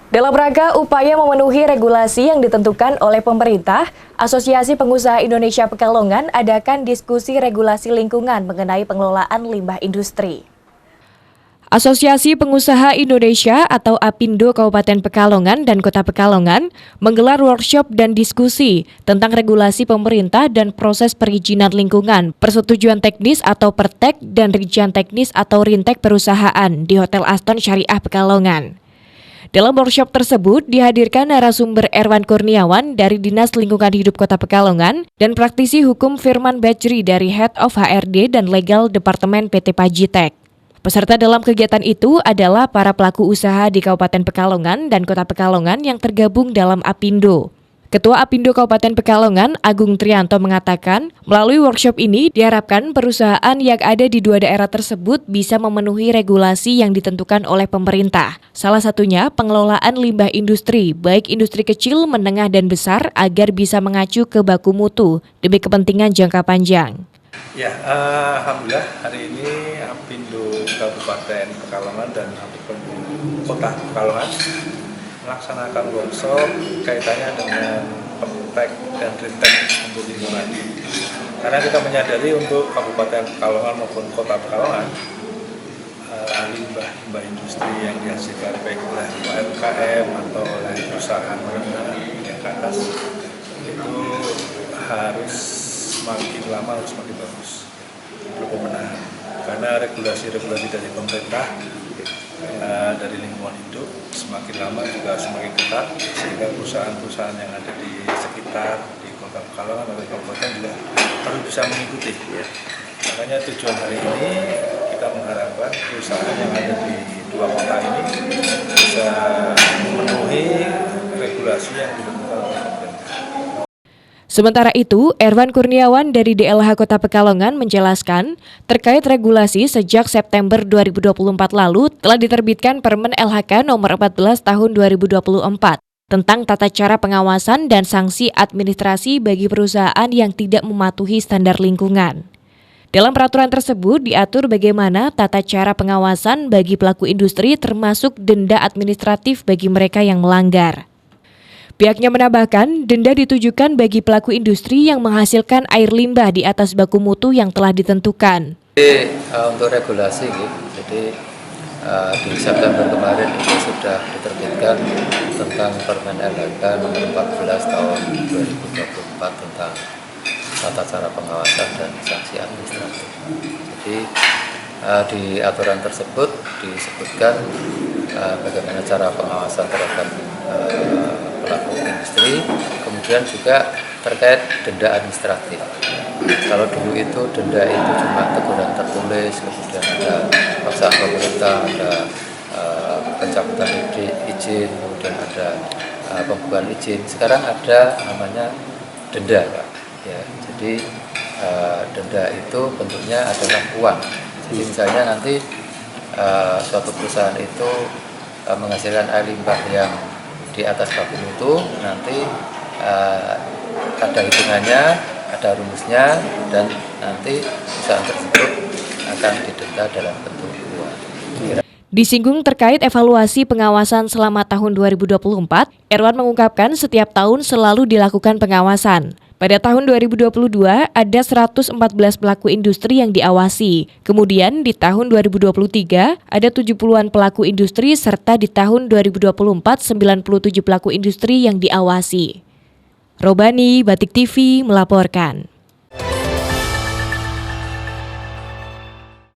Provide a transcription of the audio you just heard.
Dalam rangka upaya memenuhi regulasi yang ditentukan oleh pemerintah, Asosiasi Pengusaha Indonesia Pekalongan adakan diskusi regulasi lingkungan mengenai pengelolaan limbah industri. Asosiasi Pengusaha Indonesia atau APindo Kabupaten Pekalongan dan Kota Pekalongan menggelar workshop dan diskusi tentang regulasi pemerintah dan proses perizinan lingkungan, persetujuan teknis atau Pertek dan rincian teknis atau Rintek perusahaan di Hotel Aston Syariah Pekalongan. Dalam workshop tersebut dihadirkan narasumber Erwan Kurniawan dari Dinas Lingkungan Hidup Kota Pekalongan dan praktisi hukum Firman Bajri dari Head of HRD dan Legal Departemen PT Pajitek. Peserta dalam kegiatan itu adalah para pelaku usaha di Kabupaten Pekalongan dan Kota Pekalongan yang tergabung dalam APindo. Ketua APindo Kabupaten Pekalongan, Agung Trianto mengatakan, melalui workshop ini diharapkan perusahaan yang ada di dua daerah tersebut bisa memenuhi regulasi yang ditentukan oleh pemerintah. Salah satunya pengelolaan limbah industri, baik industri kecil, menengah, dan besar agar bisa mengacu ke baku mutu demi kepentingan jangka panjang. Ya, alhamdulillah hari ini APindo Kabupaten Pekalongan dan APindo Kota Pekalongan melaksanakan workshop kaitannya dengan Pertek dan Rintek untuk lingkungan. Karena kita menyadari untuk Kabupaten Pekalongan maupun Kota Pekalongan, limbah industri yang dihasilkan baik oleh UMKM atau oleh perusahaan menengah yang ke atas itu harus semakin lama harus semakin bagus untuk pemenahan. Karena regulasi-regulasi dari pemerintah dari lingkungan hidup semakin lama juga semakin ketat, sehingga perusahaan-perusahaan yang ada di sekitar di Kota Pekalongan atau kabupaten juga harus bisa mengikuti. Makanya tujuan hari ini kita mengharapkan perusahaan yang ada di dua kota ini bisa memenuhi regulasi yang ditentukan oleh pemerintah. Sementara itu, Erwan Kurniawan dari DLH Kota Pekalongan menjelaskan, terkait regulasi sejak September 2024 lalu telah diterbitkan Permen LHK nomor 14 tahun 2024 tentang tata cara pengawasan dan sanksi administrasi bagi perusahaan yang tidak mematuhi standar lingkungan. Dalam peraturan tersebut diatur bagaimana tata cara pengawasan bagi pelaku industri termasuk denda administratif bagi mereka yang melanggar. Pihaknya menambahkan, denda ditujukan bagi pelaku industri yang menghasilkan air limbah di atas baku mutu yang telah ditentukan. Untuk regulasi, jadi di September kemarin itu sudah diterbitkan tentang Permen LHK nomor 14 tahun 2024 tentang tata cara pengawasan dan sanksi administratif. Jadi di aturan tersebut disebutkan bagaimana cara pengawasan terhadap pelaku industri, kemudian juga terkait denda administratif. Kalau dulu itu denda itu cuma teguran tertulis, kemudian ada paksaan pemerintah, ada pencabutan izin, kemudian ada pembukaan izin. Sekarang ada namanya denda, Pak. Ya, jadi denda itu bentuknya adalah uang. Jadi misalnya nanti suatu perusahaan itu menghasilkan air limbah yang di atas baku mutu, nanti ada hitungannya, ada rumusnya, dan nanti perusahaan tersebut akan didenda dalam bentuk uang. Disinggung terkait evaluasi pengawasan selama tahun 2024, Erwan mengungkapkan setiap tahun selalu dilakukan pengawasan. Pada tahun 2022, ada 114 pelaku industri yang diawasi. Kemudian di tahun 2023, ada 70-an pelaku industri serta di tahun 2024, 97 pelaku industri yang diawasi. Robani, Batik TV melaporkan.